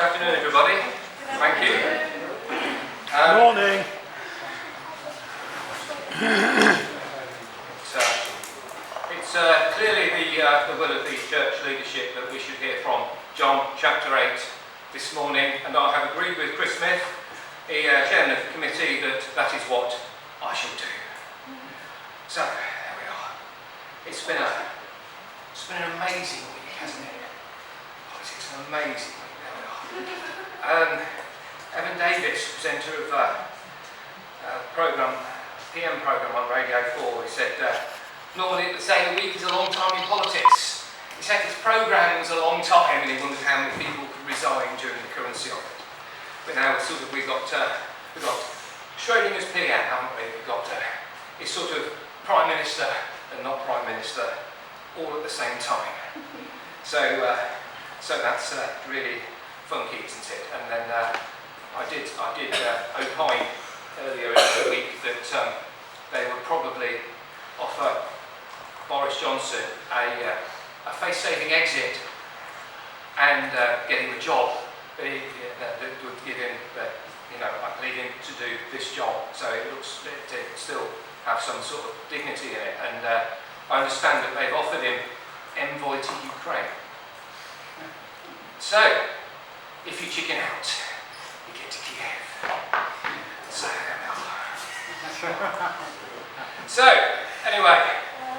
afternoon, everybody. Thank you. Morning. It's clearly the will of the church leadership that we should hear from John chapter 8 this morning, and I have agreed with Chris Smith, the chairman of the committee, that is what I shall do. So there we are. It's been an amazing week, hasn't it? It's an amazing week. There we are. Evan Davis, presenter of PM programme on Radio 4, he said, normally they say a week is a long time in politics. He said his programme was a long time, and he wondered how many people could resign during the currency of it. But now we've got Schrodinger's PM, haven't we? We've got it's sort of Prime Minister and not Prime Minister all at the same time. So that's really funky, isn't it? And then I did opine earlier in the week that they would probably offer Boris Johnson a face-saving exit and get him a job that would give him, I believe him to do this job. So it looks to still have some sort of dignity in it. And I understand that they've offered him envoy to Ukraine. So, if you chicken out, you get to Kiev. So anyway,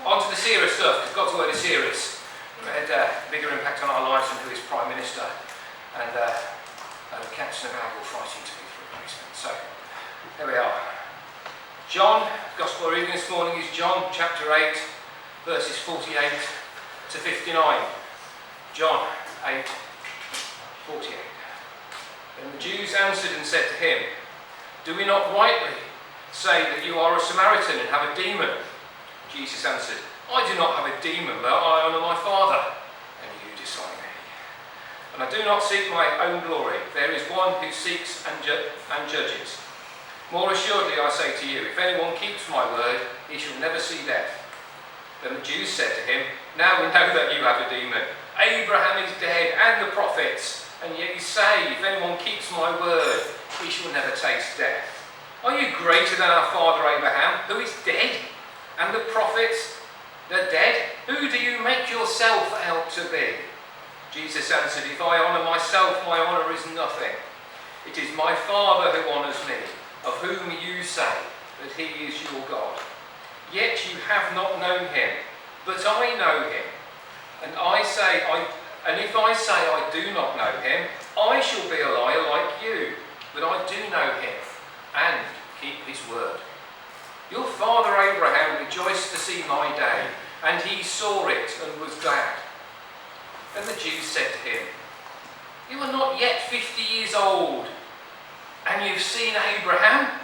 on to the serious stuff, because God's word is serious. It had a bigger impact on our lives than who is Prime Minister, and Captain of Argyle fighting to be for replacement. So, here we are. John, Gospel reading this morning is John chapter 8, verses 48 to 59. John 8, 48. Then the Jews answered and said to him, "Do we not rightly say that you are a Samaritan and have a demon?" Jesus answered, "I do not have a demon, but I honour my Father, and you disown me. And I do not seek my own glory. There is one who seeks and judges. More assuredly I say to you, if anyone keeps my word, he shall never see death." Then the Jews said to him, "Now we know that you have a demon. Abraham is dead and the prophets, and yet you say, if anyone keeps my word, he shall never taste death. Are you greater than our father Abraham, who is dead, and the prophets, the dead? Who do you make yourself out to be?" Jesus answered, "If I honour myself, my honour is nothing. It is my Father who honours me, of whom you say that he is your God. Yet you have not known him, but I know him. And if I say I do not know him, I shall be a liar like you. But I do know him and keep his word. Your father Abraham rejoiced to see my day, and he saw it and was glad." Then the Jews said to him, "You are not yet 50 years old, and you've seen Abraham?"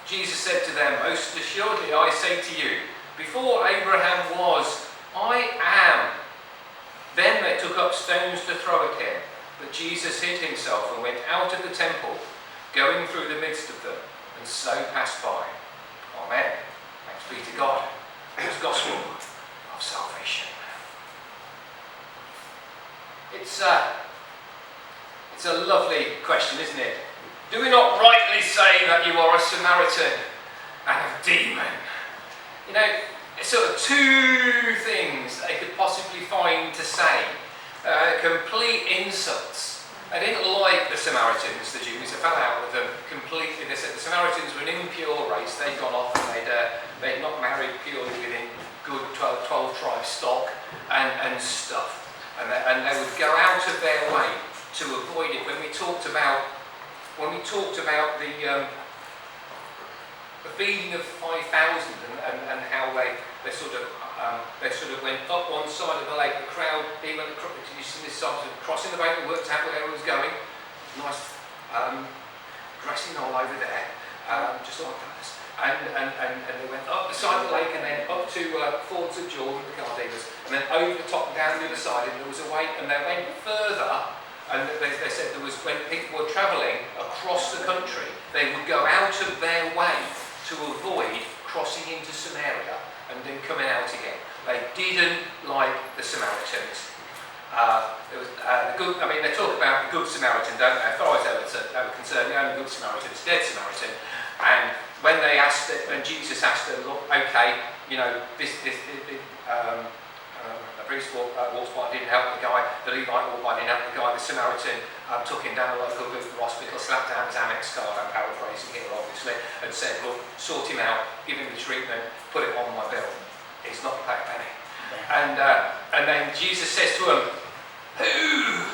Jesus said to them, "Most assuredly I say to you, before Abraham was, I am." Then they took up stones to throw at him, but Jesus hid himself and went out of the temple, going through the midst of them, and so passed by. Amen. Thanks be to God. It's gospel of salvation. It's a lovely question, isn't it? Do we not rightly say that you are a Samaritan and a demon? It's sort of two things they could possibly find to say. Complete insults. They didn't like the Samaritans, the Jews. They fell out with them completely. They said the Samaritans were an impure race. They'd gone off and they'd not married purely within good 12 tribe stock and stuff. And they would go out of their way to avoid it. When we talked about the feeding of 5,000 and how they sort of went up one side of the lake, the crowd, even this side of crossing the bank, worked out where everyone was going. Nice dressing all over there, just like that. And they went up the side of the lake and then up to Fords of Jordan, the car dealers, and then over the top and down the other side, and there was a way, and they went further. And they said there was, when people were travelling across the country, they would go out of their way to avoid crossing into Samaria and then coming out again. They didn't like the Samaritans. They talk about the Good Samaritan, don't they? As far as they were concerned, the only Good Samaritan is the dead Samaritan. And when Jesus asked them, look, okay, the priest walks by, didn't help the guy, the Levite walked by, didn't help the guy, the Samaritan took him down a local hospital, slapped down his Amex card, I'm paraphrasing here obviously, and said, look, sort him out, give him the treatment, put it on my bill. He's not paid a penny. And then Jesus says to them, who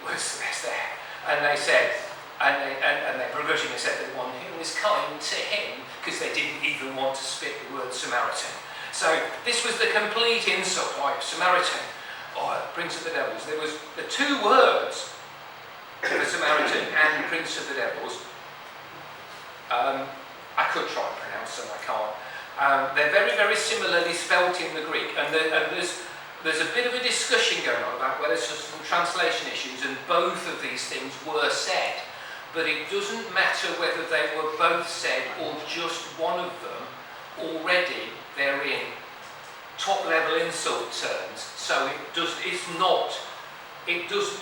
was there? And they said, and they begrudgingly said the one who was kind to him, because they didn't even want to spit the word Samaritan. So this was the complete insult, right? Samaritan, Prince of the Devils. There was the two words, the Samaritan and Prince of the Devils. I could try and pronounce them, I can't. They're very, very similarly spelt in the Greek, and there's a bit of a discussion going on about whether there's some translation issues, and both of these things were said. But it doesn't matter whether they were both said or just one of them. Already they're in top-level insult terms, so it doesn't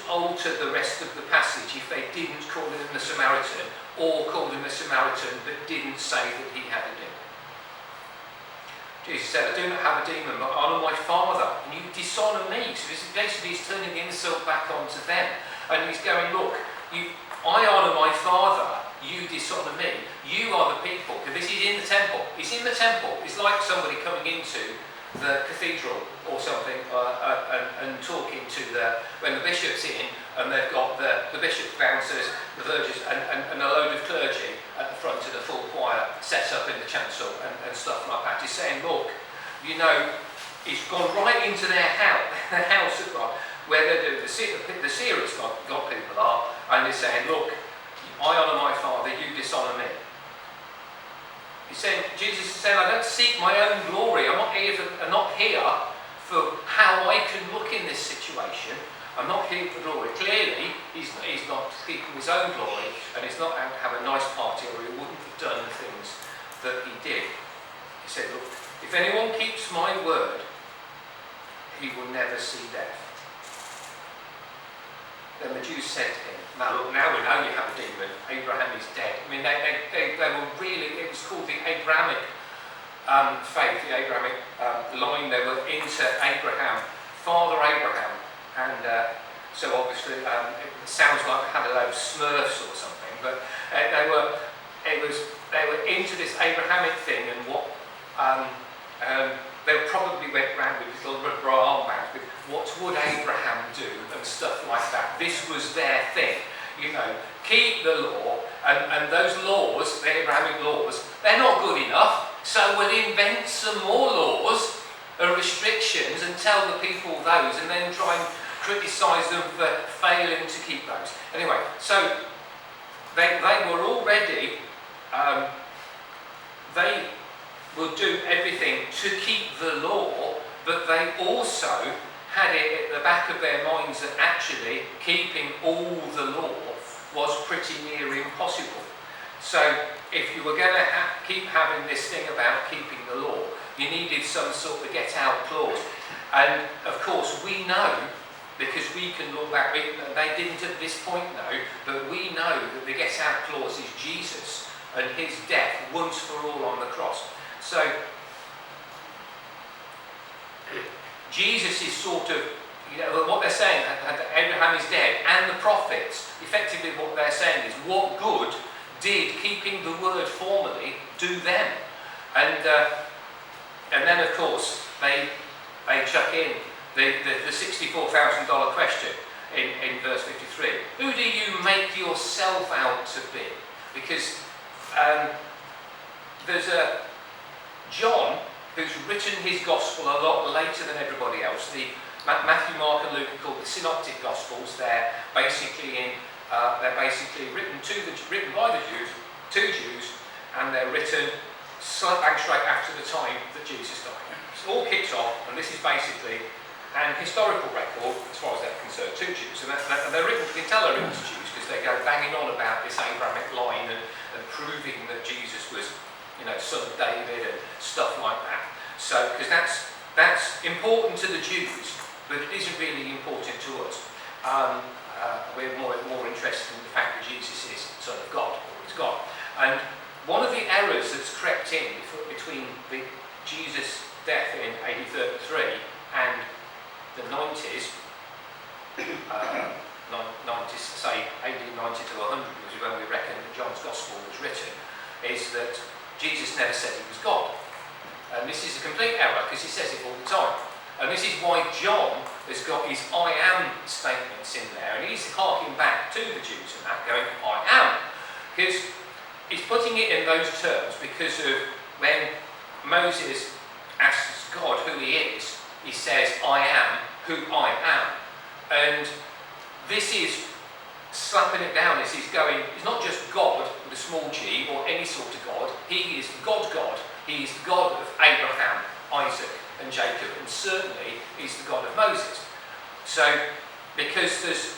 alter the rest of the passage if they didn't call him the Samaritan, or called him the Samaritan but didn't say that he had a demon. Jesus said, I do not have a demon, but I honour my Father, and you dishonour me. So basically he's turning the insult back onto them, and he's going, look, I honour my Father, you dishonour me. You are the people, because this is in the temple. It's in the temple. It's like somebody coming into the cathedral or something and talking to when the bishop's in, and they've got the bishop's bouncers, the vergers, and a load of clergy at the front of the full choir set up in the chancel and stuff like that. He's saying, look, it's gone right into their house of God, where the serious God people are, and they're saying, look, I honour my Father, you dishonour me. He's saying, Jesus is saying, I don't seek my own glory. I'm not here for how I can look in this situation. I'm not here for glory. Clearly, he's not seeking his own glory, and he's not out to have a nice party, or he wouldn't have done the things that he did. He said, look, if anyone keeps my word, he will never see death. Then the Jews said to him, now look, now we know you have a demon. Abraham is dead. I mean, they were really, it was called the Abrahamic faith, the Abrahamic line. They were into Abraham, Father Abraham. And so obviously it sounds like they had a load of Smurfs or something, but they were into this Abrahamic thing, and what they probably went round with little rubber armbands with what would Abraham do and stuff like that. This was their thing, keep the law, and those laws, the Abrahamic laws, they're not good enough, so we'll invent some more laws and restrictions and tell the people those, and then try and criticise them for failing to keep those. Anyway, so they were already, they will do everything to keep the law, but they also had it at the back of their minds that actually keeping all the law was pretty near impossible. So if you were going to keep having this thing about keeping the law, you needed some sort of get-out clause. And of course we know, because we can look back, they didn't at this point know, but we know that the get-out clause is Jesus and his death once for all on the cross. So Jesus is sort of, what they're saying, that Abraham is dead, and the prophets, effectively what they're saying is, what good did keeping the word formally do them? And then of course they chuck in the $64,000 question in verse 53. Who do you make yourself out to be? Because there's a John who's written his gospel a lot later than everybody else. The Matthew, Mark, and Luke are called the Synoptic Gospels. They're basically written by the Jews to Jews, and they're written straight after the time that Jesus died. It all kicks off, and this is basically an historical record, as far as they're concerned, to Jews. And they're written, you can tell they're written to Jews because they go banging on about this Abrahamic line and proving that Jesus was, son of David and stuff like that. So, because that's important to the Jews, but it isn't really important to us. We're more interested in the fact that Jesus is the Son of God, or is God. And one of the errors that's crept in between Jesus' death in AD 33 and the 90s, 90s, say AD 90 to 100, which is when we reckon that John's Gospel was written, is that Jesus never said he was God. And this is a complete error because he says it all the time. And this is why John has got his I am statements in there, and he's harking back to the Jews and that, going, I am. Because he's putting it in those terms because of when Moses asks God who he is, he says, I am who I am. And this is slapping it down. This is going, he's not just God with a small g or any sort of God. He is God. He is the God of Abraham, Isaac and Jacob, and certainly he's the God of Moses. So, because there's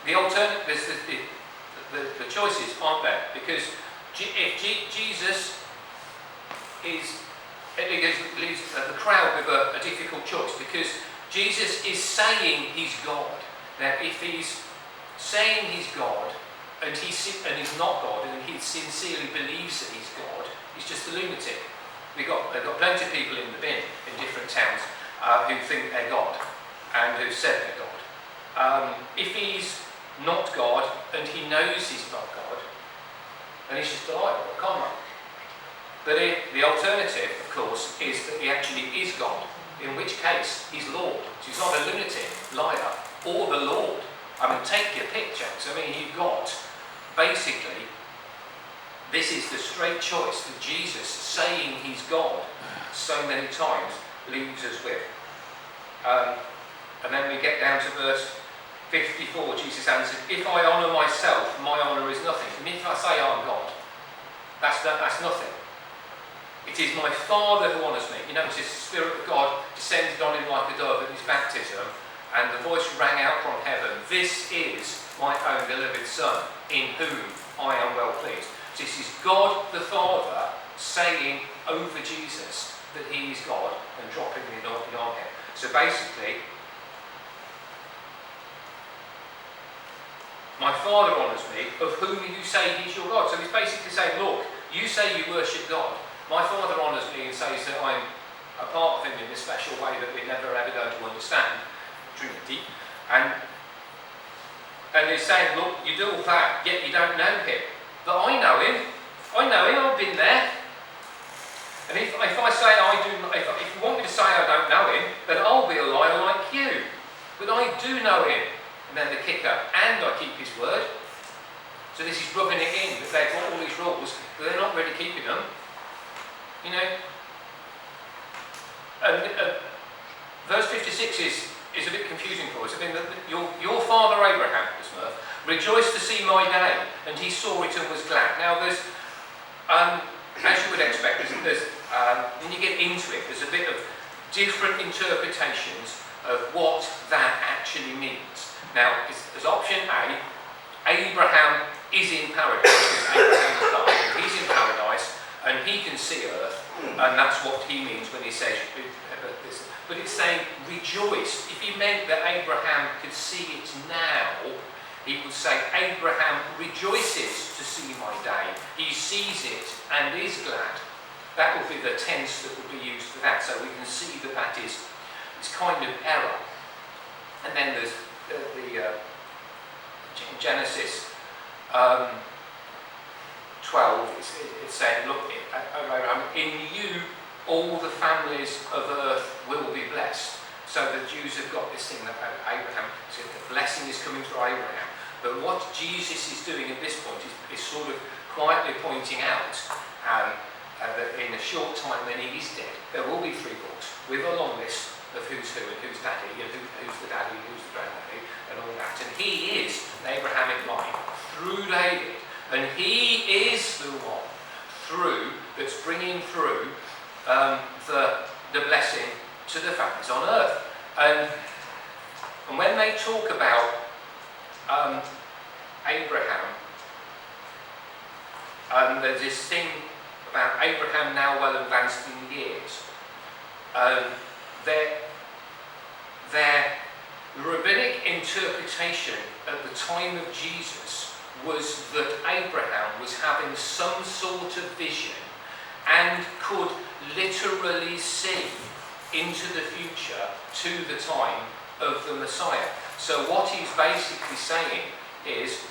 the alternate, there's the choices, aren't there? Because if Jesus is, it leaves the crowd with a difficult choice, because Jesus is saying he's God. Now, if he's saying he's God and he's not God, and he sincerely believes that he's God, he's just a lunatic. They've got plenty of people in the bin in different towns who think they're God and who said they're God. If he's not God and he knows he's not God, then he's just a liar or a con man. But the alternative, of course, is that he actually is God, in which case he's Lord. So he's not a lunatic, liar, or the Lord. I mean, take your pick, James. I mean, you've got, basically, this is the straight choice that Jesus, saying he's God so many times, leaves us with. And then we get down to verse 54. Jesus answered, if I honour myself, my honour is nothing. I mean, if I say I'm God, that's nothing. It is my Father who honours me. You notice the Spirit of God descended on him like a dove at his baptism, and the voice rang out from heaven, this is my own beloved Son, in whom I am well pleased. This is God the Father saying over Jesus that he is God and dropping the anointing on him. So basically, my Father honours me, of whom you say he's your God. So he's basically saying, look, you say you worship God. My Father honours me and says that I'm a part of him in a special way that we're never ever going to understand, Trinity. And he's saying, look, you do all that, yet you don't know him. But I know him, I've been there. And if I say I do, if you want me to say I don't know him, then I'll be a liar like you. But I do know him. And then the kicker, and I keep his word. So this is rubbing it in, that they've got all these rules, but they're not really keeping them. You know? And verse 56 is a bit confusing for us. I mean, your father Abraham, this Murph, rejoiced to see my day, and he saw it and was glad. Now, there's, as you would expect, there's when you get into it, there's a bit of different interpretations of what that actually means. Now, there's option A, Abraham is in paradise. Abraham is dying, he's in paradise, and he can see earth, and that's what he means when he says this. But it's saying rejoice. If he meant that Abraham could see it now, he would say, Abraham rejoices to see my day. He sees it and is glad. That would be the tense that would be used for that. So we can see that that is kind of error. And then there's Genesis 12, it's saying, look, Abraham, in you all the families of earth will be blessed. So the Jews have got this thing that Abraham, so the blessing is coming through Abraham. But what Jesus is doing at this point is sort of quietly pointing out that in a short time when he is dead, there will be 3 books with a long list of who's who and who's daddy, and who's the daddy, who's the granddaddy, and all that. And he is an Abrahamic line through David, and he is the one that's bringing through the blessing to the families on earth. And when they talk about Abraham, there's this thing about Abraham now well advanced in years. The rabbinic interpretation at the time of Jesus was that Abraham was having some sort of vision and could literally see into the future to the time of the Messiah. So what he's basically saying is,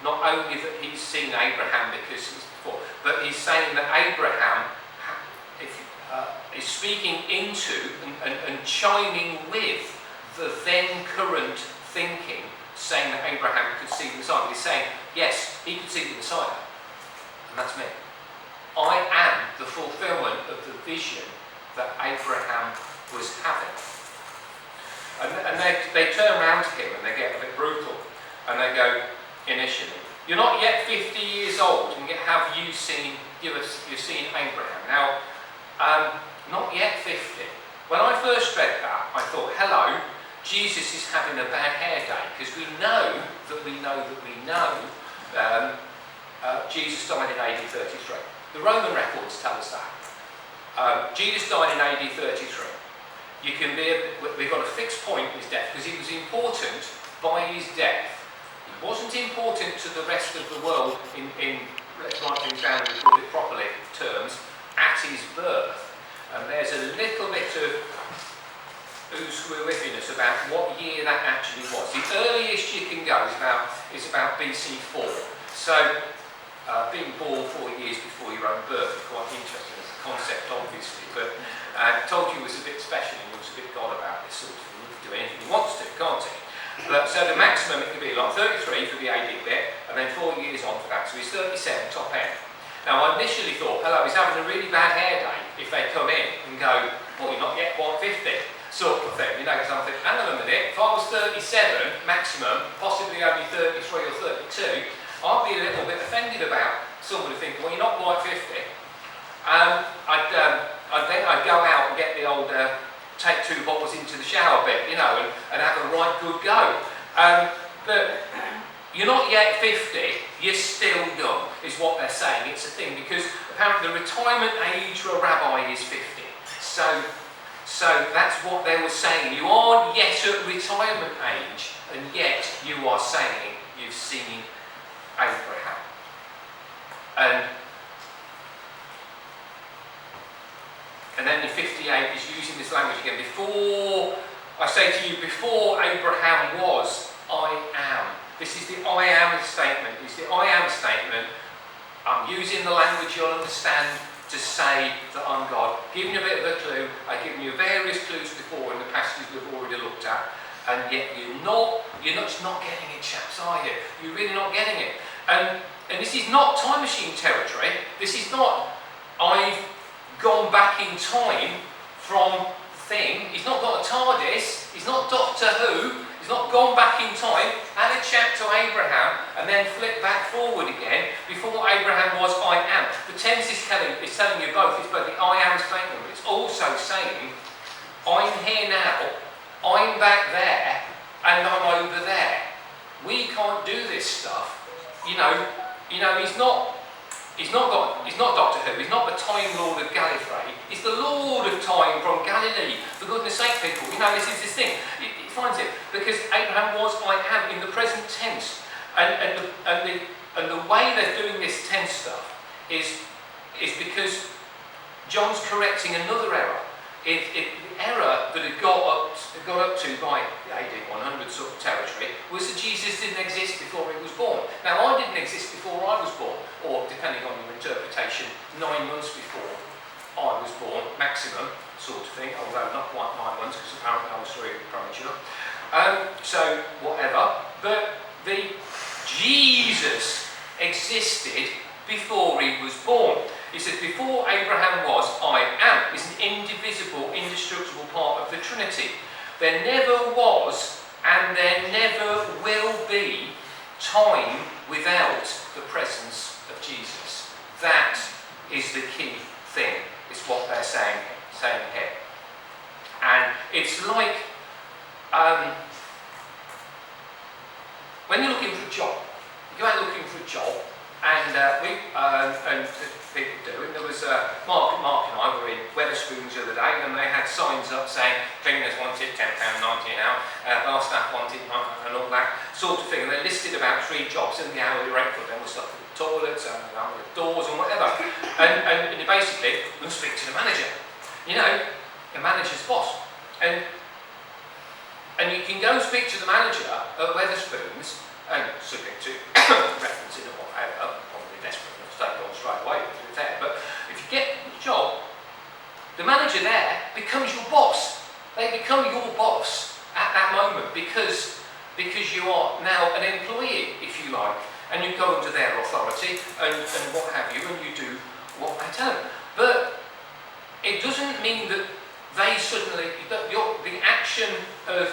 not only that he's seen Abraham because he's before, but he's saying that Abraham is speaking into and chiming with the then current thinking, saying that Abraham could see the Messiah. But he's saying, yes, he could see the Messiah, and that's me. I am the fulfillment of the vision that Abraham was having. And they turn around to him and they get a bit brutal, and they go, initially, you're not yet 50 years old, and yet have you seen Abraham? Now, not yet 50. When I first read that, I thought, hello, Jesus is having a bad hair day, because we know Jesus died in AD 33. The Roman records tell us that. Jesus died in AD 33. We've got a fixed point in his death, because he was important by his death. He wasn't important to the rest of the world in let's write things down and record it properly terms, at his birth. And there's a little bit of ooze-woo-iffiness about what year that actually was. The earliest you can go is about BC 4. So, being born 4 years before your own birth is quite interesting as a concept, obviously, but I told you he was a bit special and he was a bit God about this sort of thing. He can do anything he wants to, can't he? So the maximum it could be like 33 for the AD bit, and then 4 years on for that, so he's 37 top end. Now I initially thought, hello, he's having a really bad hair day if they come in and go, well, you're not yet 150, sort of thing, because I'm thinking, hang on a minute, if I was 37 maximum, possibly only 33 or 32, I'd be a little bit offended about somebody thinking, well, you're not quite 50. I'd go out and get the old take 2 bottles into the shower bit, and have a right good go. But you're not yet 50, you're still young, is what they're saying. It's a thing, because apparently the retirement age for a rabbi is 50. So that's what they were saying. You aren't yet at retirement age, and yet you are saying you've seen Abraham. And then in 58 is using this language again. Before, I say to you, before Abraham was, I am. This is the I am statement. It's the I am statement. I'm using the language you'll understand to say that I'm God. Giving you a bit of a clue. I've given you various clues before in the passages we've already looked at. And yet you're just not getting it, chaps, are you? You're really not getting it. And this is not time machine territory. This is not, I've gone back in time from thing. He's not got a TARDIS. He's not Doctor Who. He's not gone back in time, had a chat to Abraham, and then flipped back forward again. Before Abraham was, I am. The tense is telling you both. It's both the I am statement, but it's also saying, I'm here now, I'm back there, and I'm over there. We can't do this stuff. He's not Doctor Who, he's not the Time Lord of Gallifrey, he's the Lord of Time from Galilee. For goodness sake, people, this is this thing. It finds it, because Abraham was, I am, in the present tense. And the way they're doing this tense stuff is because John's correcting another error. The error that it got up to by AD 100 sort of territory was that Jesus didn't exist before he was born. Now, I didn't exist before I was born, or depending on your interpretation, 9 months before I was born, maximum sort of thing, although not quite 9 months because apparently I was 3 premature. So, whatever. But Jesus existed before he was born. He says, before Abraham was, I am. It's an indivisible, indestructible part of the Trinity. There never was, and there never will be, time without the presence of Jesus. That is the key thing, is what they're saying here. And it's like, when you're looking for a job, you go out looking for a job, and people do. And there was Mark and I were in Wetherspoon Wetherspoons the other day, and they had signs up saying cleaners wanted £10.90 an hour, bar staff wanted and all that sort of thing. And they listed about 3 jobs, and the hourly rate for them was stuff with the toilets and the doors and whatever. And you basically will speak to the manager. You know, the manager's boss. And you can go and speak to the manager at Wetherspoons, and subject to referencing or whatever, probably desperate enough to take on straight away if it's there. But if you get the job, the manager there becomes your boss. They become your boss at that moment because you are now an employee, if you like, and you go under their authority and what have you, and you do what they tell them. But it doesn't mean that they suddenly, the action of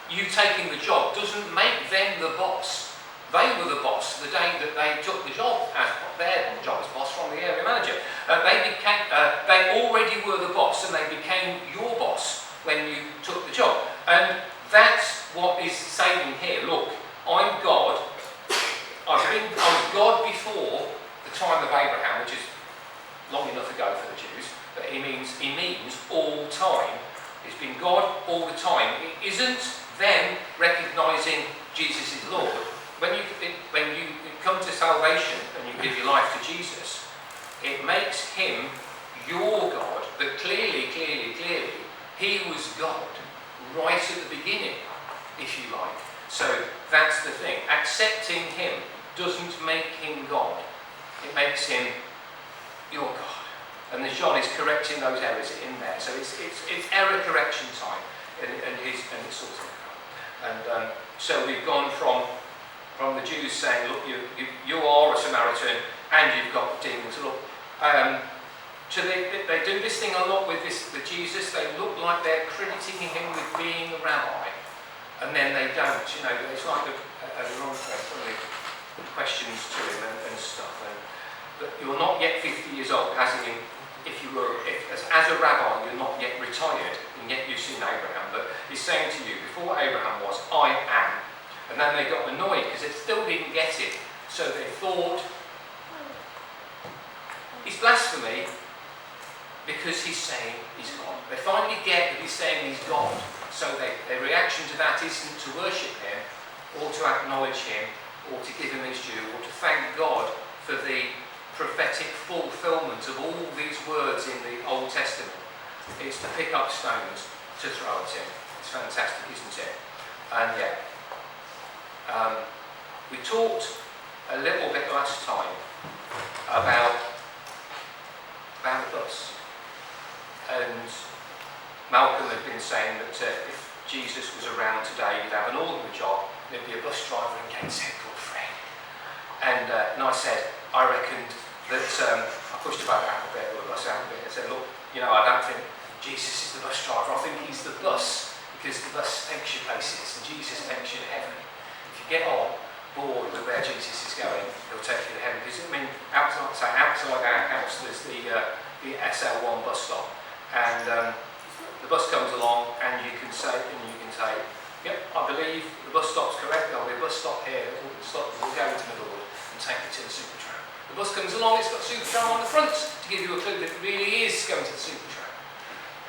you taking the job doesn't make them the boss. They were the boss the day that they took the job as their job as boss from the area manager. They already were the boss, and they became your boss when you took the job. And that's what is saying here. Look, I'm God. I was God before the time of Abraham, which is long enough ago for the Jews. But he means all time. It's been God all the time. It isn't them recognising Jesus is Lord. When you come to salvation and you give your life to Jesus, it makes him your God. But clearly, he was God right at the beginning, if you like. So that's the thing. Accepting him doesn't make him God. It makes him your God. And John is correcting those errors in there. So it's error correction time, and it's sorting it out. And so we've gone from the Jews saying, look, you are a Samaritan and you've got demons. Look, so they do this thing a lot with Jesus. They look like they're crediting him with being a rabbi, and then they don't. You know, it's like the questions to him and stuff. But you're not yet 50 years old, as in, as a rabbi, you're not yet retired, and yet you've seen Abraham. But he's saying to you, before Abraham was, I am. And then they got annoyed because they still didn't get it. So they thought, he's blasphemy because he's saying he's God. They finally get that he's saying he's God. So their reaction to that isn't to worship him, or to acknowledge him, or to give him his due, or to thank God for the prophetic fulfillment of all these words in the Old Testament. It's to pick up stones to throw at him. It's fantastic, isn't it? And yeah, we talked a little bit last time about the bus, and Malcolm had been saying that if Jesus was around today, he'd have an ordinary job. There'd be a bus driver in Gateshead called Fred. And I said, I reckoned that I pushed the boat out a bit, or the bus out a bit, and said, look, you know, I don't think Jesus is the bus driver. I think he's the bus, because the bus takes you places, and Jesus takes you to heaven. If you get on board with where Jesus is going, he'll take you to heaven. Because I mean, outside our house, there's the SL1 bus stop, and the bus comes along, and you can say, yep, I believe the bus stop's correct. There'll be a bus stop here. We'll go into Middlewood and take you to the Supertram. The bus comes along, it's got Supertram on the front to give you a clue that it really is going to the Supertram.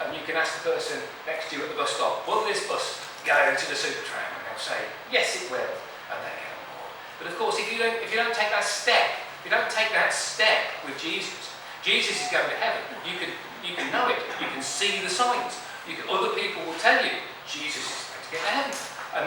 And you can ask the person next to you at the bus stop, will this bus go to the Supertram? And they'll say, yes it will. And they get on board. But of course, if you don't take that step, with Jesus, Jesus is going to heaven. You can know it. You can see the signs. Other people will tell you Jesus is going to get to heaven. And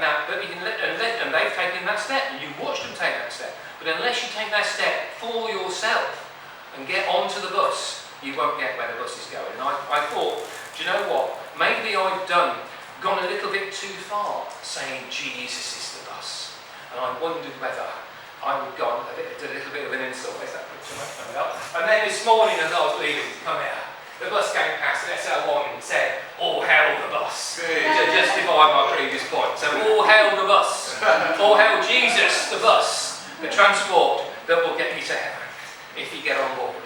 they've taken that step, and you watch them take that step. But unless you take that step for yourself and get onto the bus, you won't get where the bus is going. And I thought, do you know what? Maybe I've gone a little bit too far saying Jesus is the bus. And I wondered whether I would gone a little bit of an insult. Where's that picture coming up? And then this morning as I was leaving, come here, the bus came past the SL1 and said, all hail the bus. To justify my previous point. So all hail the bus. All hail Jesus, the bus. The transport that will get you to heaven if you get on board.